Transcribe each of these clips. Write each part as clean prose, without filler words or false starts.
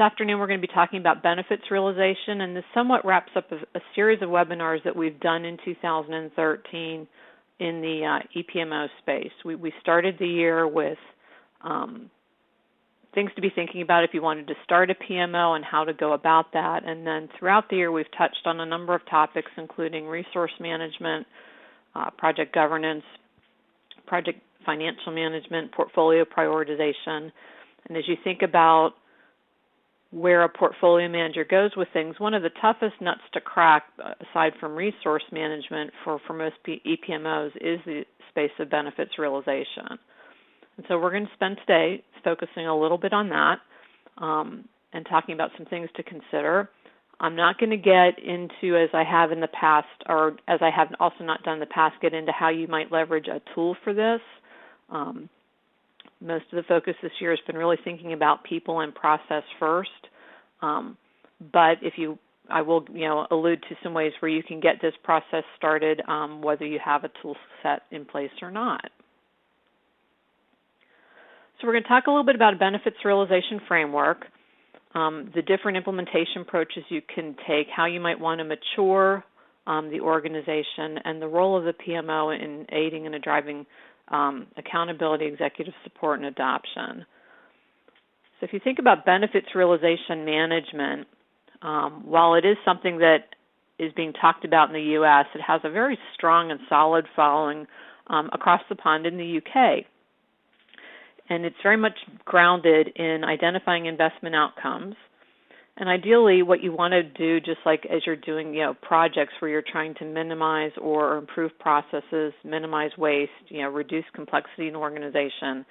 afternoon we're going to be talking about benefits realization, and this somewhat wraps up a series of webinars that we've done in 2013 in the EPMO space. We started the year with things to be thinking about if you wanted to start a PMO and how to go about that. And then throughout the year, we've touched on a number of topics, including resource management, project governance, project financial management, portfolio prioritization. And as you think about where a portfolio manager goes with things, one of the toughest nuts to crack, aside from resource management for most EPMOs, is the space of benefits realization. And so we're going to spend today focusing a little bit on that and talking about some things to consider. I'm not going to get into, as I have in the past, or as I have also not done in the past, get into how you might leverage a tool for this. Most of the focus this year has been really thinking about people and process first. But I will allude to some ways where you can get this process started, whether you have a tool set in place or not. So we're going to talk a little bit about a benefits realization framework, the different implementation approaches you can take, how you might want to mature the organization, and the role of the PMO in aiding and driving accountability, executive support, and adoption. So if you think about benefits realization management, while it is something that is being talked about in the U.S., it has a very strong and solid following across the pond in the UK. And it's very much grounded in identifying investment outcomes. And ideally, what you want to do, just like as you're doing projects where you're trying to minimize or improve processes, minimize waste, reduce complexity in organization,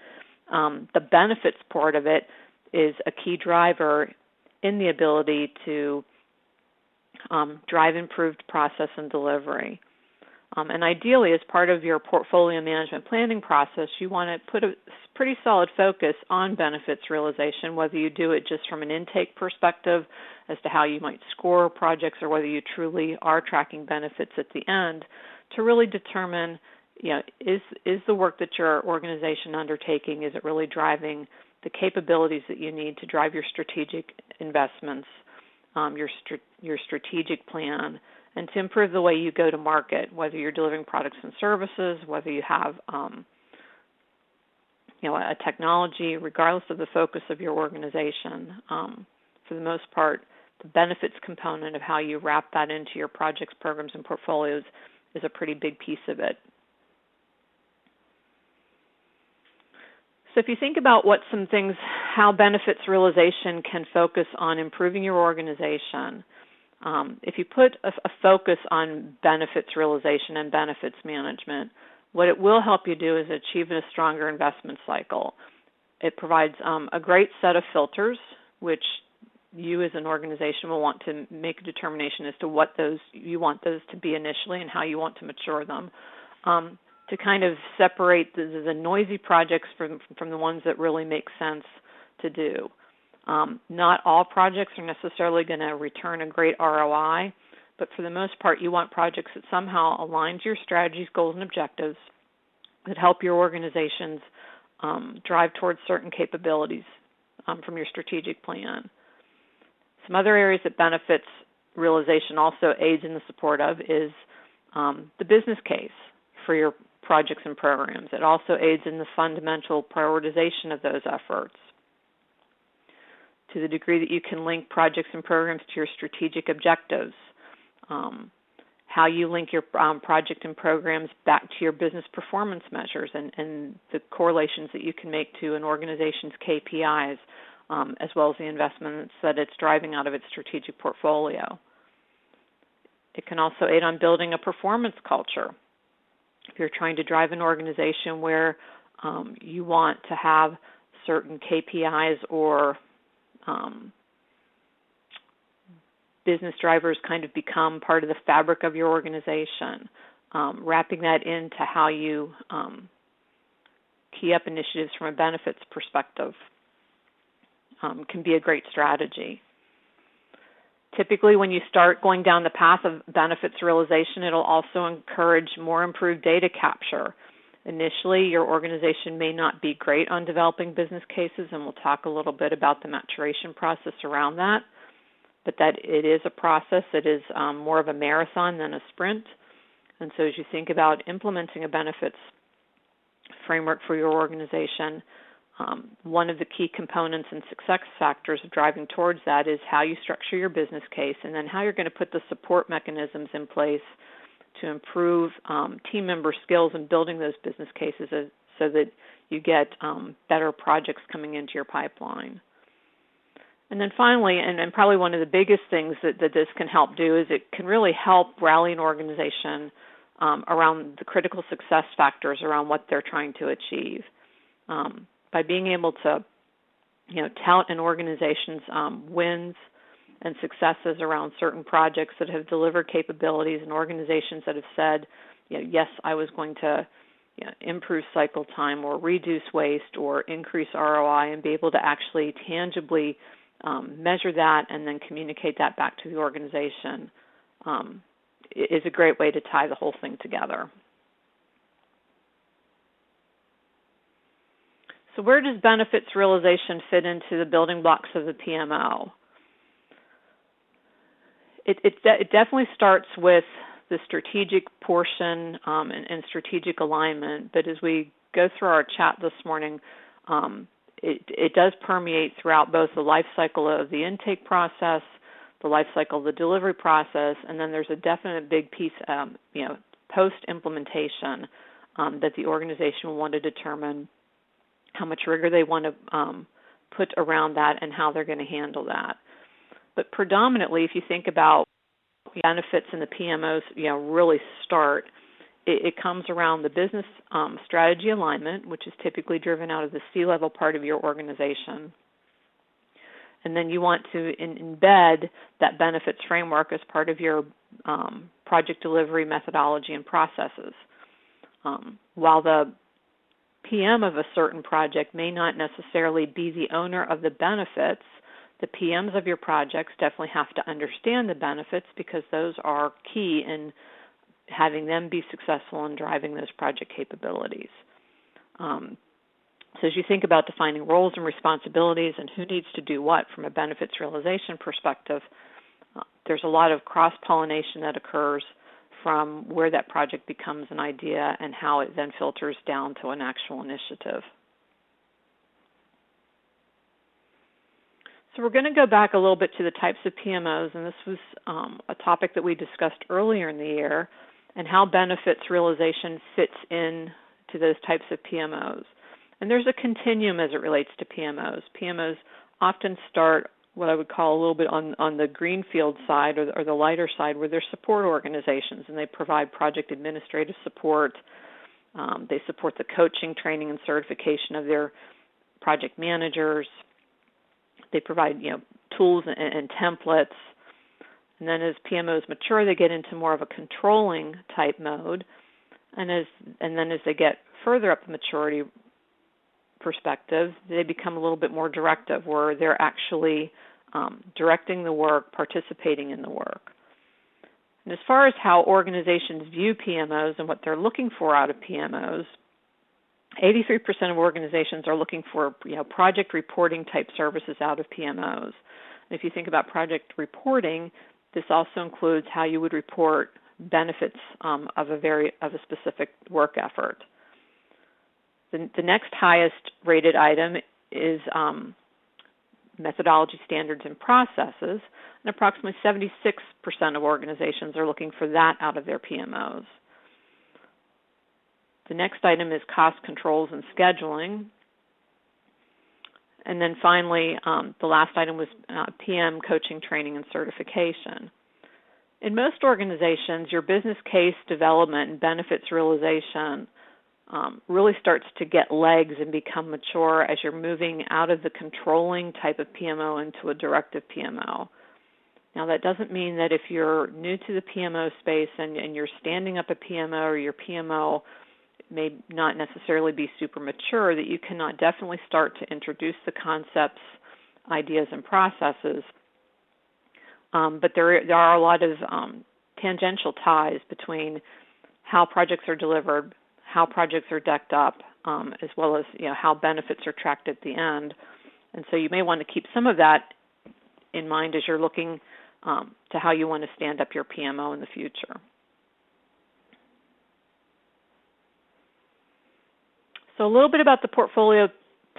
the benefits part of it is a key driver in the ability to drive improved process and delivery. And ideally, as part of your portfolio management planning process, you want to put a pretty solid focus on benefits realization, whether you do it just from an intake perspective as to how you might score projects or whether you truly are tracking benefits at the end, to really determine, is the work that your organization undertaking, is it really driving the capabilities that you need to drive your strategic investments, your strategic plan, and to improve the way you go to market, whether you're delivering products and services, whether you have a technology, regardless of the focus of your organization. For the most part, the benefits component of how you wrap that into your projects, programs, and portfolios is a pretty big piece of it. So if you think about how benefits realization can focus on improving your organization, if you put a focus on benefits realization and benefits management, what it will help you do is achieve a stronger investment cycle. It provides a great set of filters, which you as an organization will want to make a determination as to what you want those to be initially and how you want to mature them, to kind of separate the noisy projects from the ones that really make sense to do. Not all projects are necessarily going to return a great ROI, but for the most part, you want projects that somehow align to your strategies, goals, and objectives that help your organizations drive towards certain capabilities from your strategic plan. Some other areas that benefits realization also aids in the support of is the business case for your projects and programs. It also aids in the fundamental prioritization of those efforts. To the degree that you can link projects and programs to your strategic objectives, how you link your project and programs back to your business performance measures and the correlations that you can make to an organization's KPIs, as well as the investments that it's driving out of its strategic portfolio. It can also aid on building a performance culture. If you're trying to drive an organization where you want to have certain KPIs or business drivers kind of become part of the fabric of your organization, wrapping that into how you key up initiatives from a benefits perspective can be a great strategy. Typically, when you start going down the path of benefits realization, it'll also encourage more improved data capture. Initially, your organization may not be great on developing business cases, and we'll talk a little bit about the maturation process around that, but that it is a process. It is more of a marathon than a sprint. And so as you think about implementing a benefits framework for your organization, one of the key components and success factors of driving towards that is how you structure your business case, and then how you're going to put the support mechanisms in place to improve team member skills in building those business cases so that you get better projects coming into your pipeline. And then finally, and probably one of the biggest things that this can help do is it can really help rally an organization around the critical success factors around what they're trying to achieve. By being able to, tout an organization's wins and successes around certain projects that have delivered capabilities, and organizations that have said, yes, I was going to improve cycle time or reduce waste or increase ROI, and be able to actually tangibly measure that and then communicate that back to the organization is a great way to tie the whole thing together. So where does benefits realization fit into the building blocks of the PMO? It definitely starts with the strategic portion and strategic alignment, but as we go through our chat this morning, it does permeate throughout both the life cycle of the intake process, the life cycle of the delivery process, and then there's a definite big piece, post-implementation that the organization will want to determine how much rigor they want to put around that and how they're going to handle that. But predominantly, if you think about benefits in the PMOs, really start, it comes around the business strategy alignment, which is typically driven out of the C-level part of your organization. And then you want to embed that benefits framework as part of your project delivery methodology and processes. While the PM of a certain project may not necessarily be the owner of the benefits, the PMs of your projects definitely have to understand the benefits, because those are key in having them be successful in driving those project capabilities. So as you think about defining roles and responsibilities and who needs to do what from a benefits realization perspective, there's a lot of cross-pollination that occurs from where that project becomes an idea and how it then filters down to an actual initiative. So we're going to go back a little bit to the types of PMOs, and this was a topic that we discussed earlier in the year, and how benefits realization fits in to those types of PMOs. And there's a continuum as it relates to PMOs. PMOs often start what I would call a little bit on the greenfield side or the lighter side, where they're support organizations, and they provide project administrative support. They support the coaching, training, and certification of their project managers. They provide tools and templates. And then as PMOs mature, they get into more of a controlling type mode. And then as they get further up the maturity perspective, they become a little bit more directive, where they're actually directing the work, participating in the work. And as far as how organizations view PMOs and what they're looking for out of PMOs, 83% of organizations are looking for project reporting type services out of PMOs. And if you think about project reporting, this also includes how you would report benefits of a specific work effort. The next highest rated item is methodology, standards, and processes, and approximately 76% of organizations are looking for that out of their PMOs. The next item is cost controls and scheduling. And then finally, the last item was PM coaching, training, and certification. In most organizations, your business case development and benefits realization really starts to get legs and become mature as you're moving out of the controlling type of PMO into a directive PMO. Now, that doesn't mean that if you're new to the PMO space and you're standing up a PMO, or your PMO may not necessarily be super mature, that you cannot definitely start to introduce the concepts, ideas, and processes. But there are a lot of tangential ties between how projects are delivered, how projects are decked up, as well as how benefits are tracked at the end. And so you may want to keep some of that in mind as you're looking to how you want to stand up your PMO in the future. So a little bit about the portfolio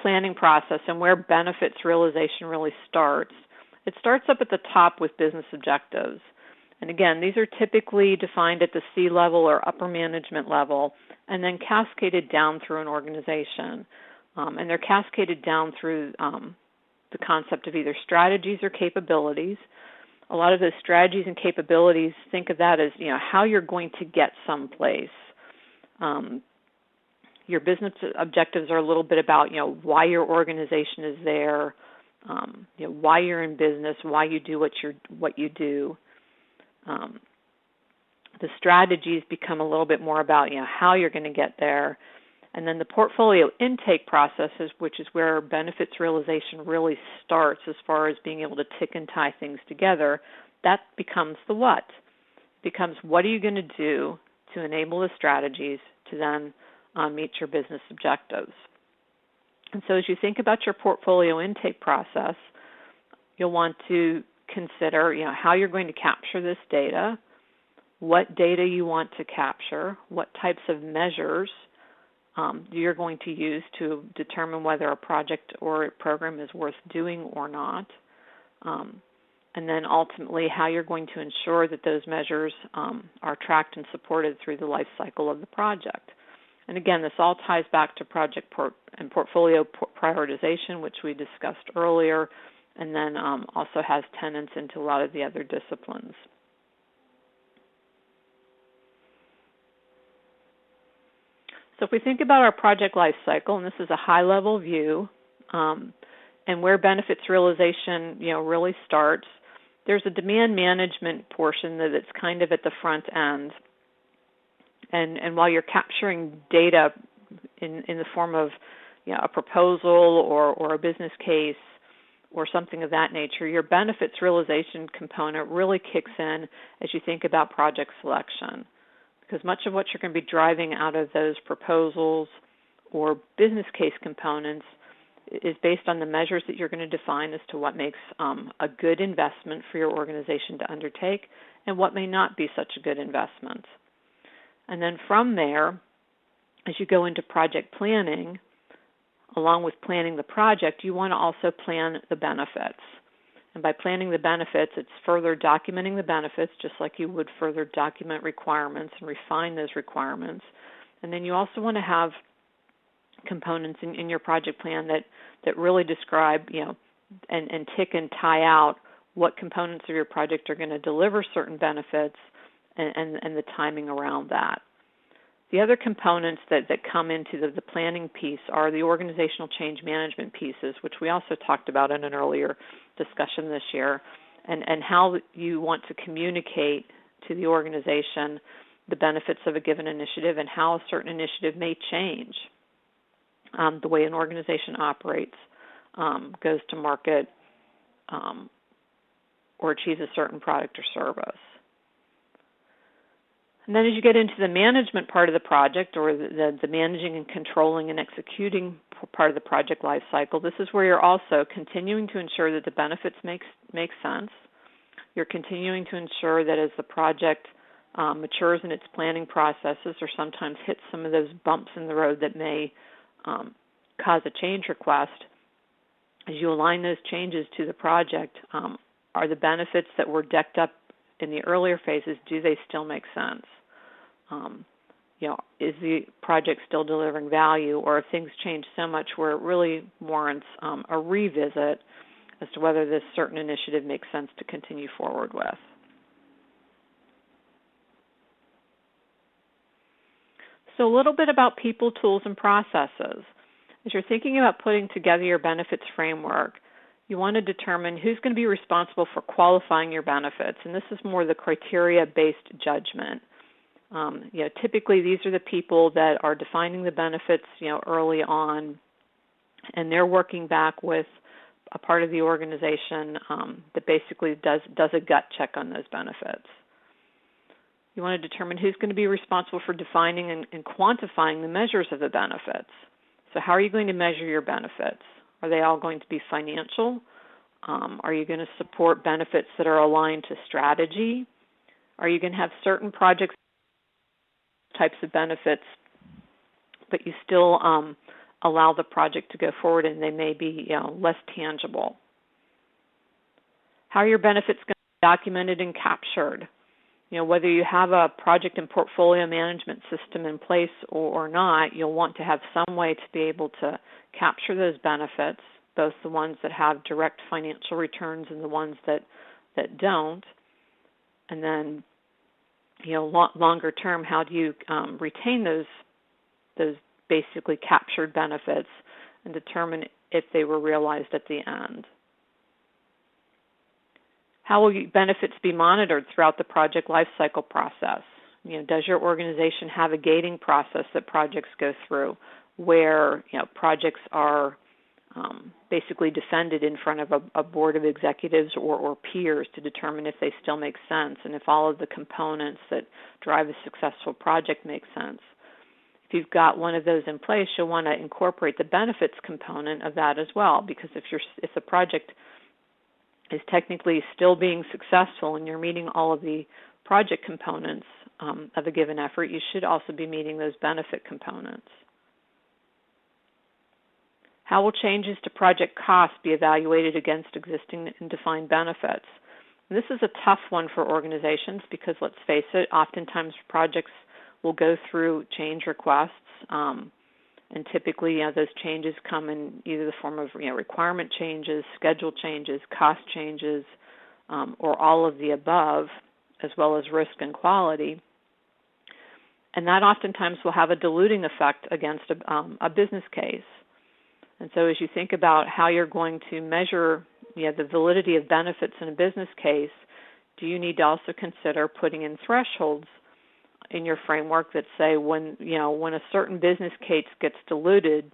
planning process and where benefits realization really starts. It starts up at the top with business objectives. And again, these are typically defined at the C-level or upper management level and then cascaded down through an organization. And they're cascaded down through the concept of either strategies or capabilities. A lot of those strategies and capabilities, think of that as how you're going to get someplace. Your business objectives are a little bit about why your organization is there, why you're in business, why you do what you do. The strategies become a little bit more about how you're going to get there. And then the portfolio intake processes, which is where benefits realization really starts as far as being able to tick and tie things together, that becomes the what. It becomes what are you going to do to enable the strategies to then meet your business objectives. And so as you think about your portfolio intake process, you'll want to consider how you're going to capture this data, what data you want to capture, what types of measures you're going to use to determine whether a project or a program is worth doing or not, and then ultimately how you're going to ensure that those measures are tracked and supported through the life cycle of the project. And again, this all ties back to project and portfolio prioritization, which we discussed earlier, and then also has tenets into a lot of the other disciplines. So if we think about our project life cycle, and this is a high-level view, and where benefits realization really starts, there's a demand management portion that's kind of at the front end. And while you're capturing data in the form of a proposal or a business case or something of that nature, your benefits realization component really kicks in as you think about project selection. Because much of what you're going to be driving out of those proposals or business case components is based on the measures that you're going to define as to what makes a good investment for your organization to undertake and what may not be such a good investment. And then from there, as you go into project planning, along with planning the project, you want to also plan the benefits. And by planning the benefits, it's further documenting the benefits, just like you would further document requirements and refine those requirements. And then you also want to have components in your project plan that really describe, and tick and tie out what components of your project are going to deliver certain benefits and the timing around that. The other components that come into the planning piece are the organizational change management pieces, which we also talked about in an earlier discussion this year, and how you want to communicate to the organization the benefits of a given initiative and how a certain initiative may change the way an organization operates, goes to market, or achieves a certain product or service. And then as you get into the management part of the project, or the managing and controlling and executing part of the project life cycle, this is where you're also continuing to ensure that the benefits make sense. You're continuing to ensure that as the project matures in its planning processes, or sometimes hits some of those bumps in the road that may cause a change request, as you align those changes to the project, are the benefits that were decked up in the earlier phases, do they still make sense? Is the project still delivering value, or have things changed so much where it really warrants a revisit as to whether this certain initiative makes sense to continue forward with? So a little bit about people, tools, and processes. As you're thinking about putting together your benefits framework, you want to determine who's going to be responsible for qualifying your benefits, and this is more the criteria-based judgment. Typically these are the people that are defining the benefits, early on, and they're working back with a part of the organization that basically does a gut check on those benefits. You want to determine who's going to be responsible for defining and quantifying the measures of the benefits. So how are you going to measure your benefits? Are they all going to be financial? Are you going to support benefits that are aligned to strategy? Are you going to have certain projects, types of benefits, but you still allow the project to go forward and they may be less tangible? How are your benefits going to be documented and captured? Whether you have a project and portfolio management system in place or not, you'll want to have some way to be able to capture those benefits, both the ones that have direct financial returns and the ones that don't. And then, longer term, how do you retain those basically captured benefits and determine if they were realized at the end? How will benefits be monitored throughout the project lifecycle process? Does your organization have a gating process that projects go through where projects are basically defended in front of a board of executives or peers to determine if they still make sense and if all of the components that drive a successful project make sense? If you've got one of those in place, you'll want to incorporate the benefits component of that as well, because if the project is technically still being successful and you're meeting all of the project components of a given effort, you should also be meeting those benefit components. How will changes to project costs be evaluated against existing and defined benefits? And this is a tough one for organizations because, let's face it, oftentimes projects will go through change requests, and typically those changes come in either the form of requirement changes, schedule changes, cost changes, or all of the above, as well as risk and quality. And that oftentimes will have a diluting effect against a business case. And so as you think about how you're going to measure the validity of benefits in a business case, do you need to also consider putting in thresholds in your framework that say when a certain business case gets diluted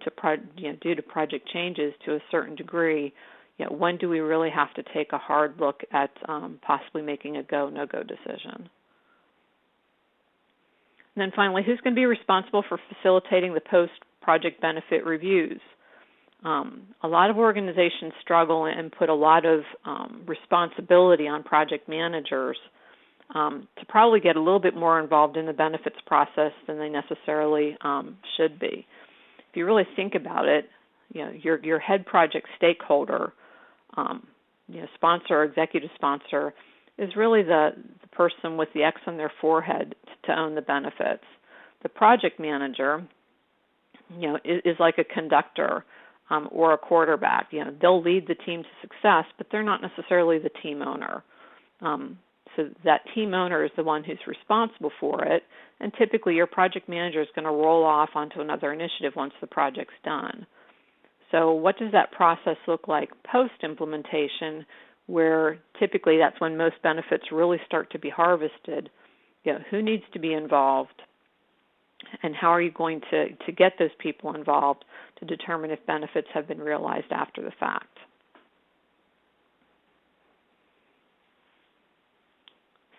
due to project changes to a certain degree, when do we really have to take a hard look at possibly making a go, no-go decision? And then finally, who's going to be responsible for facilitating the post-project benefit reviews? A lot of organizations struggle and put a lot of responsibility on project managers to probably get a little bit more involved in the benefits process than they necessarily should be. If you really think about it, your head project stakeholder, sponsor or executive sponsor, is really the person with the X on their forehead to own the benefits. The project manager, is like a conductor or a quarterback. They'll lead the team to success, but they're not necessarily the team owner. So that team owner is the one who's responsible for it, and typically your project manager is going to roll off onto another initiative once the project's done. So what does that process look like post-implementation, where typically that's when most benefits really start to be harvested? Who needs to be involved, and how are you going to get those people involved to determine if benefits have been realized after the fact?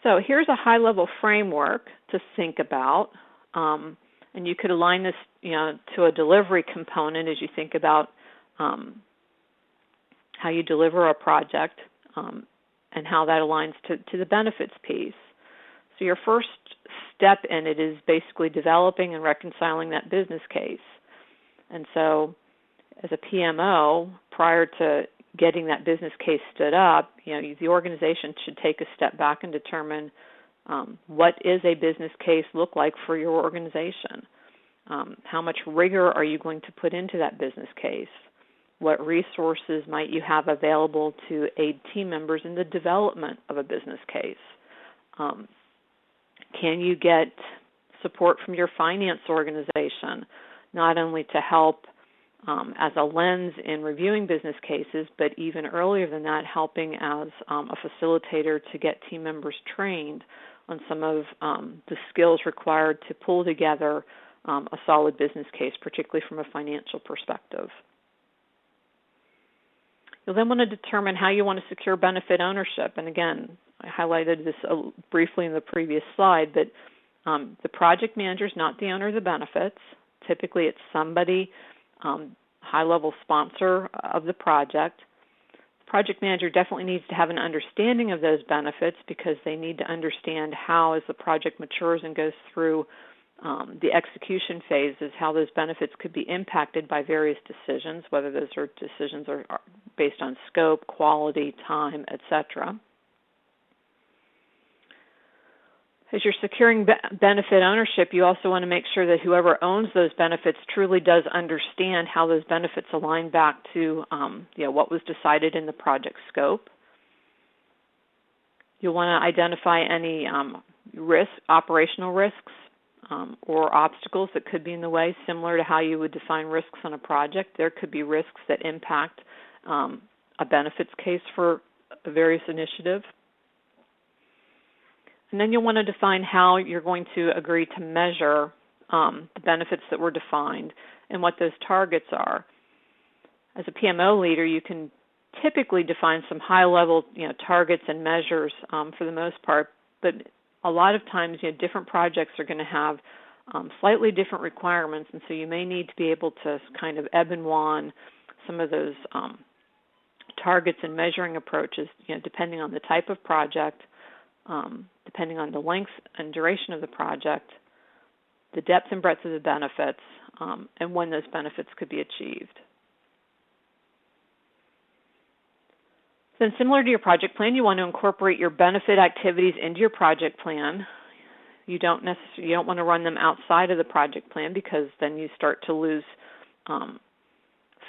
So here's a high-level framework to think about, and you could align this, to a delivery component as you think about how you deliver a project and how that aligns to the benefits piece. So your first step in it is basically developing and reconciling that business case. And so as a PMO, prior to getting that business case stood up, the organization should take a step back and determine what is a business case look like for your organization. How much rigor are you going to put into that business case? What resources might you have available to aid team members in the development of a business case? Can you get support from your finance organization, not only to help as a lens in reviewing business cases, but even earlier than that, helping as a facilitator to get team members trained on some of the skills required to pull together a solid business case, particularly from a financial perspective. You'll then want to determine how you want to secure benefit ownership. And again, I highlighted this briefly in the previous slide, but the project manager is not the owner of the benefits. Typically, it's somebody, high-level sponsor of the project. The project manager definitely needs to have an understanding of those benefits because they need to understand how, as the project matures and goes through the execution phases, how those benefits could be impacted by various decisions, whether those decisions are based on scope, quality, time, etc. As you're securing benefit ownership, you also want to make sure that whoever owns those benefits truly does understand how those benefits align back to what was decided in the project scope. You'll want to identify any operational risks or obstacles that could be in the way, similar to how you would define risks on a project. There could be risks that impact a benefits case for a various initiative. And then you'll want to define how you're going to agree to measure the benefits that were defined and what those targets are. As a PMO leader, you can typically define some high-level targets and measures for the most part, but a lot of times different projects are going to have slightly different requirements, and so you may need to be able to kind of ebb and wand some of those targets and measuring approaches depending on the type of project, depending on the length and duration of the project, the depth and breadth of the benefits, and when those benefits could be achieved. Then similar to your project plan, you want to incorporate your benefit activities into your project plan. You don't want to run them outside of the project plan because then you start to lose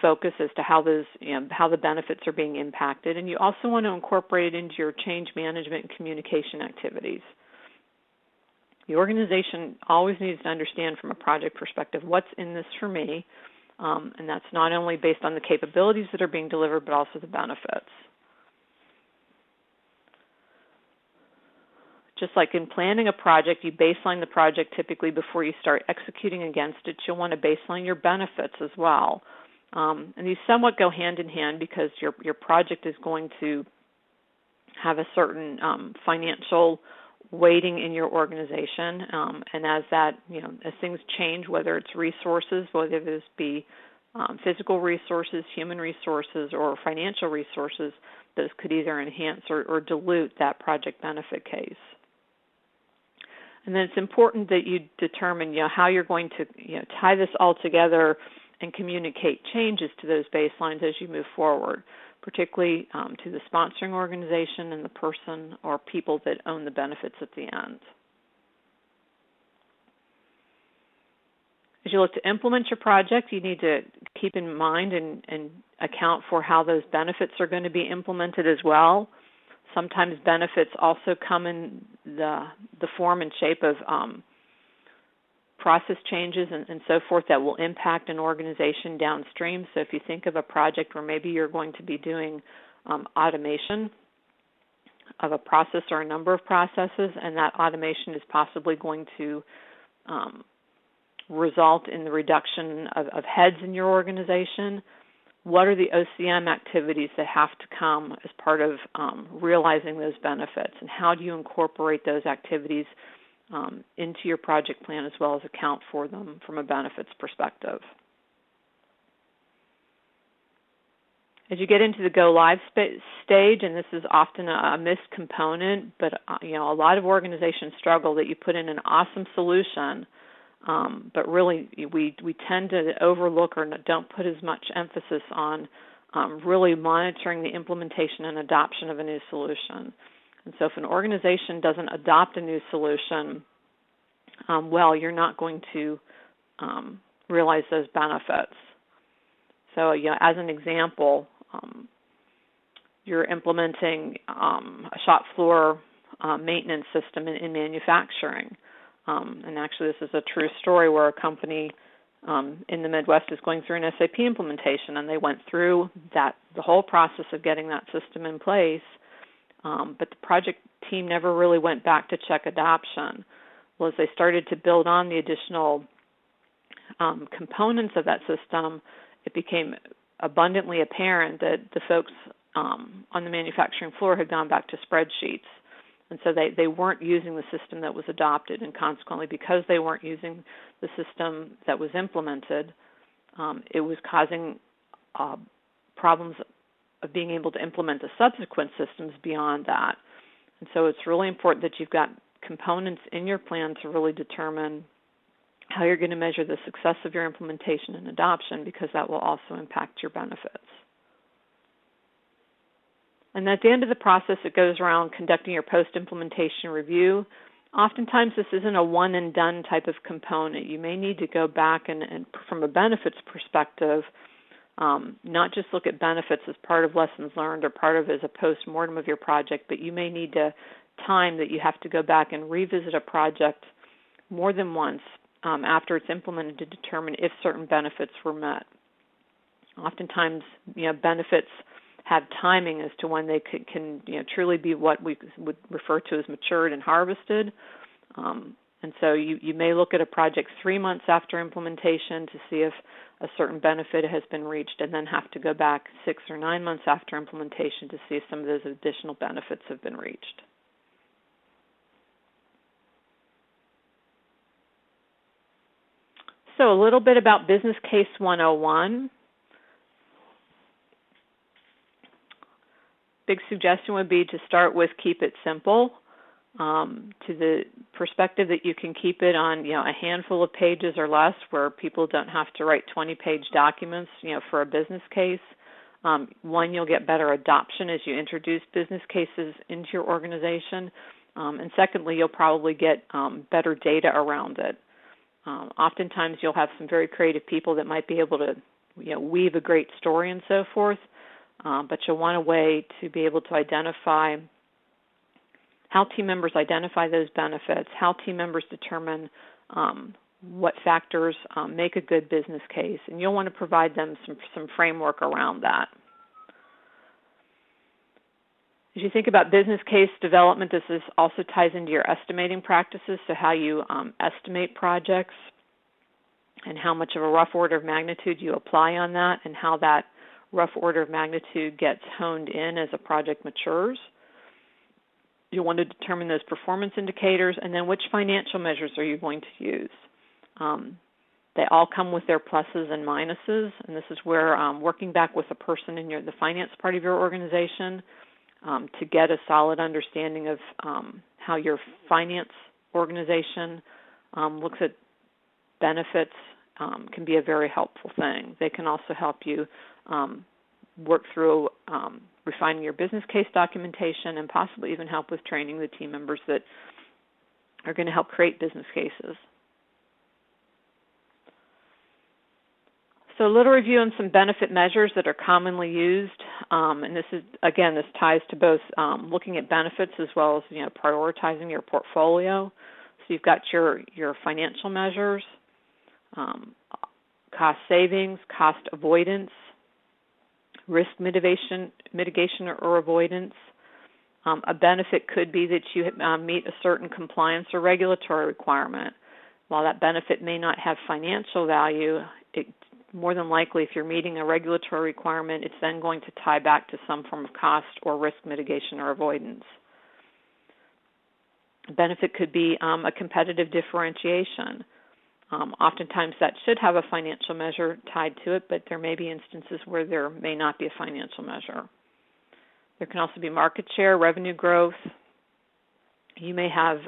focus as to how the benefits are being impacted. And you also want to incorporate it into your change management and communication activities. The organization always needs to understand from a project perspective what's in this for me, and that's not only based on the capabilities that are being delivered, but also the benefits. Just like in planning a project, you baseline the project typically before you start executing against it. You'll want to baseline your benefits as well. And these somewhat go hand in hand because your project is going to have a certain financial weighting in your organization. And as things change, whether it's resources, whether this be physical resources, human resources, or financial resources, those could either enhance or dilute that project benefit case. And then it's important that you determine how you're going to tie this all together and communicate changes to those baselines as you move forward, particularly to the sponsoring organization and the person or people that own the benefits at the end. As you look to implement your project, you need to keep in mind and account for how those benefits are going to be implemented as well. Sometimes benefits also come in the form and shape of process changes and so forth that will impact an organization downstream. So if you think of a project where maybe you're going to be doing automation of a process or a number of processes, and that automation is possibly going to result in the reduction of heads in your organization, what are the OCM activities that have to come as part of realizing those benefits, and how do you incorporate those activities into your project plan as well as account for them from a benefits perspective. As you get into the go live stage, and this is often a missed component, but a lot of organizations struggle that you put in an awesome solution, but really we tend to overlook or don't put as much emphasis on really monitoring the implementation and adoption of a new solution. And so if an organization doesn't adopt a new solution, you're not going to realize those benefits. So, as an example, you're implementing a shop floor maintenance system in manufacturing. And actually, this is a true story where a company in the Midwest is going through an SAP implementation, and they went through the whole process of getting that system in place, but the project team never really went back to check adoption. Well, as they started to build on the additional components of that system, it became abundantly apparent that the folks on the manufacturing floor had gone back to spreadsheets. And so they weren't using the system that was adopted, and consequently, because they weren't using the system that was implemented, it was causing problems of being able to implement the subsequent systems beyond that. And so it's really important that you've got components in your plan to really determine how you're going to measure the success of your implementation and adoption, because that will also impact your benefits. And at the end of the process, it goes around conducting your post-implementation review. Oftentimes, this isn't a one-and-done type of component. You may need to go back and from a benefits perspective, not just look at benefits as part of lessons learned or part of as a post-mortem of your project, but you may need to time that you have to go back and revisit a project more than once after it's implemented to determine if certain benefits were met. Oftentimes, benefits have timing as to when they can truly be what we would refer to as matured and harvested. And so you may look at a project 3 months after implementation to see if a certain benefit has been reached, and then have to go back 6 or 9 months after implementation to see if some of those additional benefits have been reached. So a little bit about Business Case 101. Big suggestion would be to start with keep it simple, to the perspective that you can keep it on a handful of pages or less, where people don't have to write 20-page documents for a business case. One, you'll get better adoption as you introduce business cases into your organization, and secondly, you'll probably get better data around it. Oftentimes, you'll have some very creative people that might be able to weave a great story and so forth. But you'll want a way to be able to identify how team members identify those benefits, how team members determine what factors make a good business case, and you'll want to provide them some framework around that. As you think about business case development, this also ties into your estimating practices, so how you estimate projects and how much of a rough order of magnitude you apply on that, and how that rough order of magnitude gets honed in as a project matures. You'll want to determine those performance indicators, and then which financial measures are you going to use. They all come with their pluses and minuses, and this is where working back with a person in the finance part of your organization to get a solid understanding of how your finance organization looks at benefits can be a very helpful thing. They can also help you work through refining your business case documentation, and possibly even help with training the team members that are going to help create business cases. So a little review on some benefit measures that are commonly used, and this ties to both looking at benefits as well as prioritizing your portfolio. So you've got your financial measures, cost savings, cost avoidance, risk mitigation or avoidance. A benefit could be that you meet a certain compliance or regulatory requirement. While that benefit may not have financial value, more than likely, if you're meeting a regulatory requirement, it's then going to tie back to some form of cost or risk mitigation or avoidance. A benefit could be a competitive differentiation. Oftentimes that should have a financial measure tied to it, but there may be instances where there may not be a financial measure. There can also be market share, revenue growth. You may have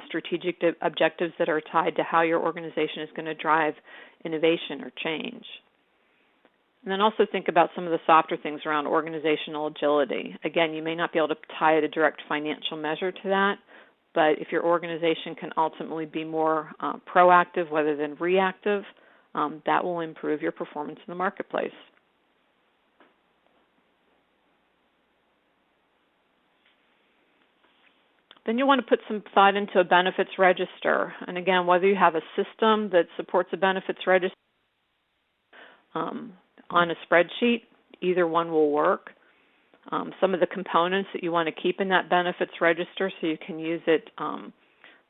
strategic objectives that are tied to how your organization is going to drive innovation or change. And then also think about some of the softer things around organizational agility. Again, you may not be able to tie a direct financial measure to that, but if your organization can ultimately be more proactive rather than reactive, that will improve your performance in the marketplace. Then you want to put some thought into a benefits register. And again, whether you have a system that supports a benefits register on a spreadsheet, either one will work. Some of the components that you want to keep in that benefits register so you can use it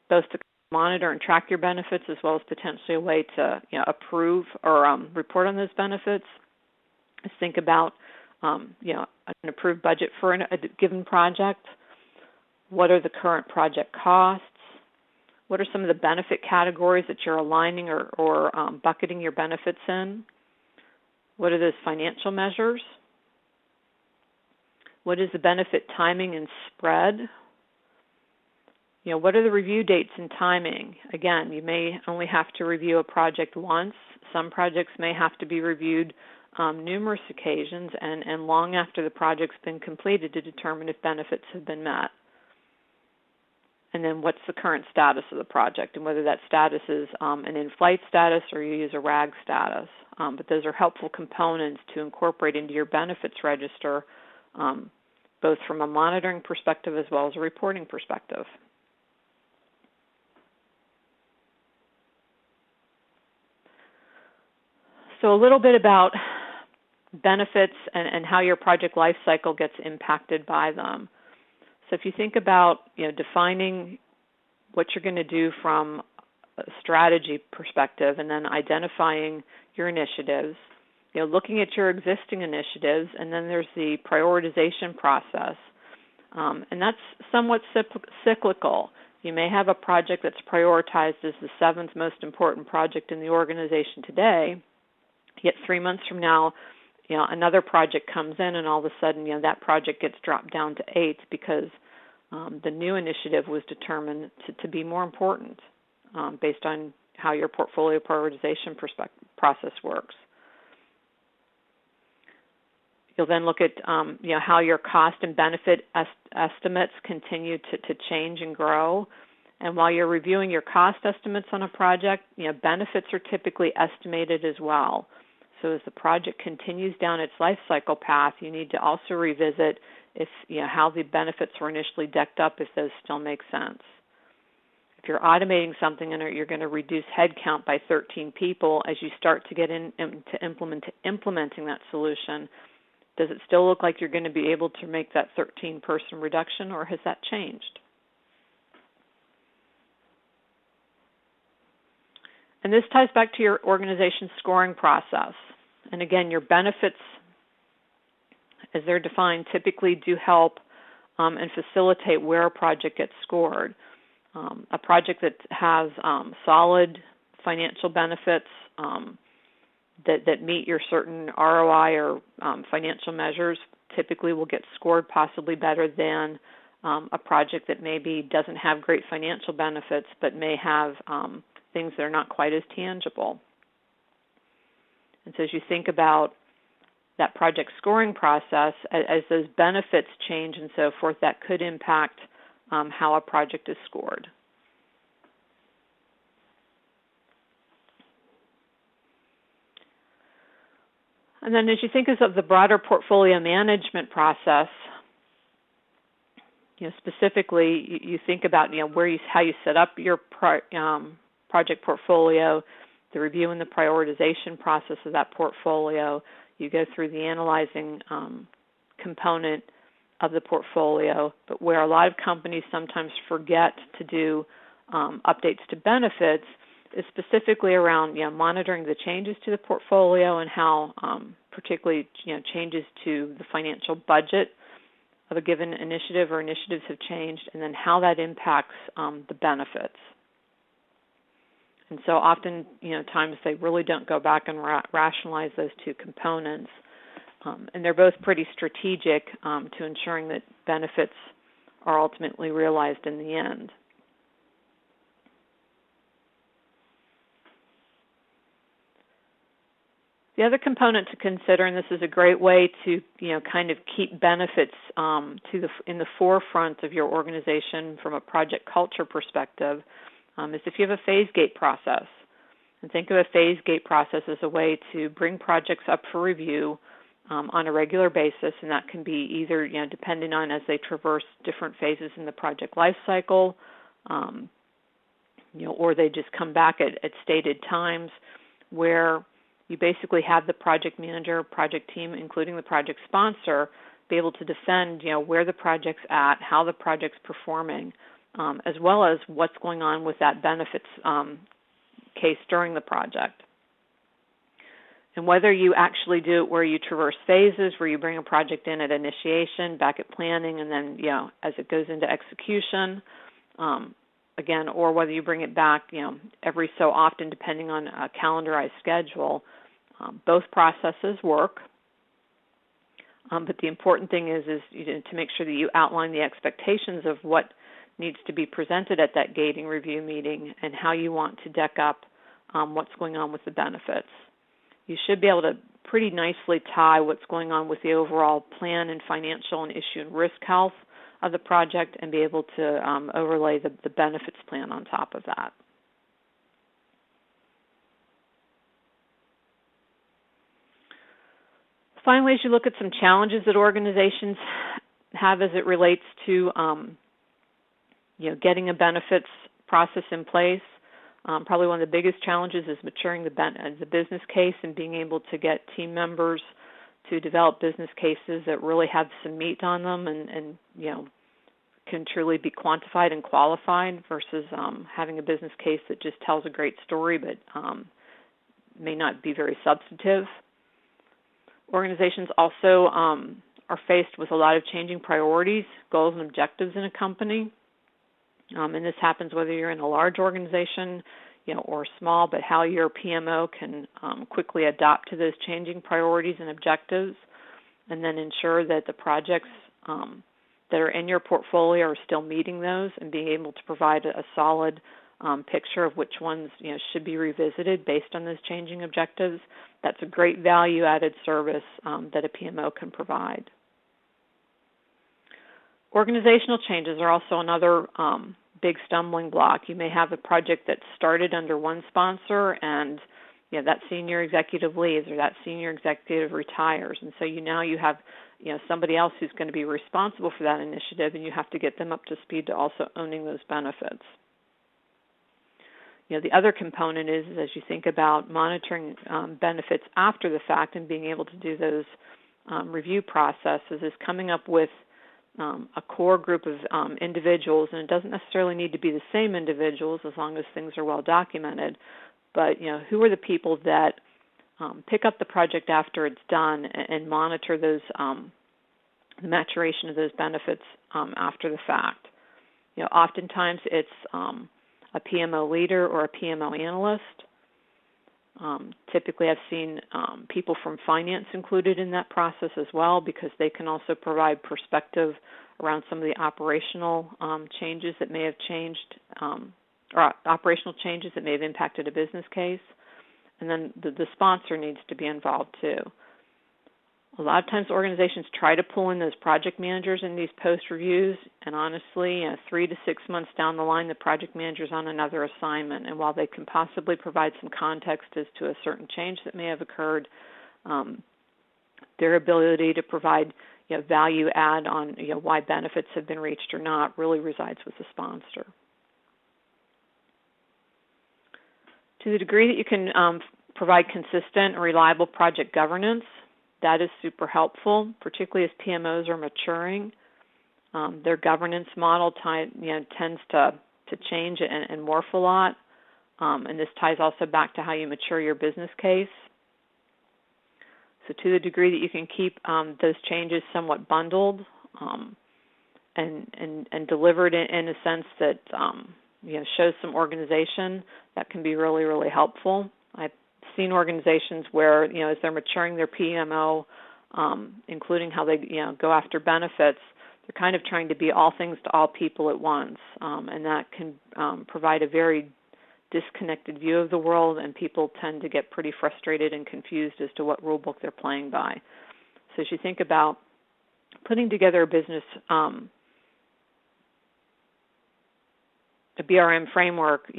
both to monitor and track your benefits, as well as potentially a way to approve or report on those benefits. Just think about an approved budget for a given project. What are the current project costs? What are some of the benefit categories that you're aligning or bucketing your benefits in? What are those financial measures? What is the benefit timing and spread? What are the review dates and timing? Again, you may only have to review a project once. Some projects may have to be reviewed numerous occasions and long after the project's been completed to determine if benefits have been met. And then what's the current status of the project, and whether that status is an in-flight status or you use a RAG status. But those are helpful components to incorporate into your benefits register, both from a monitoring perspective as well as a reporting perspective. So a little bit about benefits and how your project life cycle gets impacted by them. So if you think about defining what you're going to do from a strategy perspective and then identifying your initiatives, looking at your existing initiatives, and then there's the prioritization process. And that's somewhat cyclical. You may have a project that's prioritized as the 7th most important project in the organization today, yet 3 months from now, another project comes in, and all of a sudden, that project gets dropped down to 8 because the new initiative was determined to be more important based on how your portfolio prioritization process works. You'll then look at how your cost and benefit estimates continue to change and grow. And while you're reviewing your cost estimates on a project, benefits are typically estimated as well. So as the project continues down its life cycle path, you need to also revisit if how the benefits were initially decked up, if those still make sense. If you're automating something and you're going to reduce headcount by 13 people as you start to get into implementing that solution, does it still look like you're going to be able to make that 13-person reduction, or has that changed? And this ties back to your organization's scoring process. And again, your benefits, as they're defined, typically do help and facilitate where a project gets scored. A project that has solid financial benefits that meet your certain ROI or financial measures typically will get scored possibly better than a project that maybe doesn't have great financial benefits but may have things that are not quite as tangible. And so as you think about that project scoring process, as those benefits change and so forth, that could impact how a project is scored. And then as you think of the broader portfolio management process, specifically you think about how you set up your project portfolio, the review and the prioritization process of that portfolio. You go through the analyzing component of the portfolio, but where a lot of companies sometimes forget to do updates to benefits is specifically around monitoring the changes to the portfolio and how particularly changes to the financial budget of a given initiative or initiatives have changed, and then how that impacts the benefits. And so often, times they really don't go back and rationalize those two components. And they're both pretty strategic to ensuring that benefits are ultimately realized in the end. The other component to consider, and this is a great way to kind of keep benefits in the forefront of your organization from a project culture perspective, is if you have a phase gate process. And think of a phase gate process as a way to bring projects up for review on a regular basis, and that can be either depending on as they traverse different phases in the project life cycle, or they just come back at stated times where you basically have the project manager, project team, including the project sponsor, be able to defend where the project's at, how the project's performing, as well as what's going on with that benefits case during the project. And whether you actually do it where you traverse phases, where you bring a project in at initiation, back at planning, and then, as it goes into execution, again, or whether you bring it back, every so often, depending on a calendarized schedule, both processes work. But the important thing is to make sure that you outline the expectations of what needs to be presented at that gating review meeting and how you want to deck up what's going on with the benefits. You should be able to pretty nicely tie what's going on with the overall plan and financial and issue and risk health of the project and be able to overlay the benefits plan on top of that. Finally, as you look at some challenges that organizations have as it relates to getting a benefits process in place, probably one of the biggest challenges is maturing the business case and being able to get team members to develop business cases that really have some meat on them and can truly be quantified and qualified versus having a business case that just tells a great story but may not be very substantive. Organizations also are faced with a lot of changing priorities, goals, and objectives in a company. And this happens whether you're in a large organization, or small, but how your PMO can quickly adapt to those changing priorities and objectives, and then ensure that the projects that are in your portfolio are still meeting those and being able to provide a solid picture of which ones should be revisited based on those changing objectives. That's a great value-added service that a PMO can provide. Organizational changes are also another big stumbling block. You may have a project that started under one sponsor and that senior executive leaves or that senior executive retires, and so now you have somebody else who's going to be responsible for that initiative, and you have to get them up to speed to also owning those benefits. The other component is as you think about monitoring benefits after the fact and being able to do those review processes is coming up with a core group of individuals, and it doesn't necessarily need to be the same individuals as long as things are well documented, but who are the people that pick up the project after it's done and monitor those the maturation of those benefits after the fact. Oftentimes it's a PMO leader or a PMO analyst. Typically I've seen people from finance included in that process as well because they can also provide perspective around some of the operational changes that may have changed or operational changes that may have impacted a business case. And then the sponsor needs to be involved too. A lot of times organizations try to pull in those project managers in these post-reviews, and honestly, 3 to 6 months down the line, the project manager's on another assignment. And while they can possibly provide some context as to a certain change that may have occurred, their ability to provide value add on why benefits have been reached or not really resides with the sponsor. To the degree that you can provide consistent and reliable project governance, that is super helpful, particularly as PMOs are maturing. Their governance model tends to change and morph a lot, and this ties also back to how you mature your business case. So to the degree that you can keep those changes somewhat bundled and delivered in a sense that shows some organization, that can be really, really helpful. I've seen organizations where, as they're maturing their PMO, including how they, go after benefits, they're kind of trying to be all things to all people at once, and that can provide a very disconnected view of the world, and people tend to get pretty frustrated and confused as to what rule book they're playing by. So as you think about putting together a business, a BRM framework,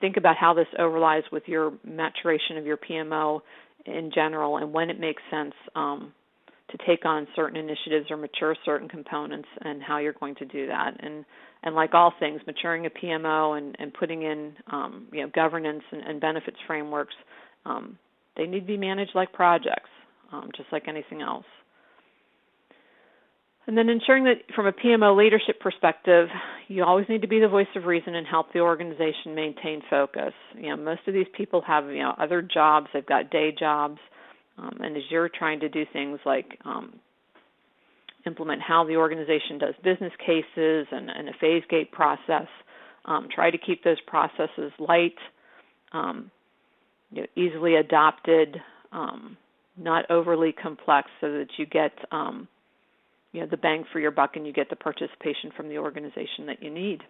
think about how this overlies with your maturation of your PMO in general and when it makes sense to take on certain initiatives or mature certain components and how you're going to do that. And like all things, maturing a PMO and putting in governance and benefits frameworks, they need to be managed like projects, just like anything else. And then ensuring that from a PMO leadership perspective, you always need to be the voice of reason and help the organization maintain focus. Most of these people have, other jobs. They've got day jobs. And as you're trying to do things like implement how the organization does business cases and a phase gate process, try to keep those processes light, easily adopted, not overly complex, so that you get the bang for your buck and you get the participation from the organization that you need.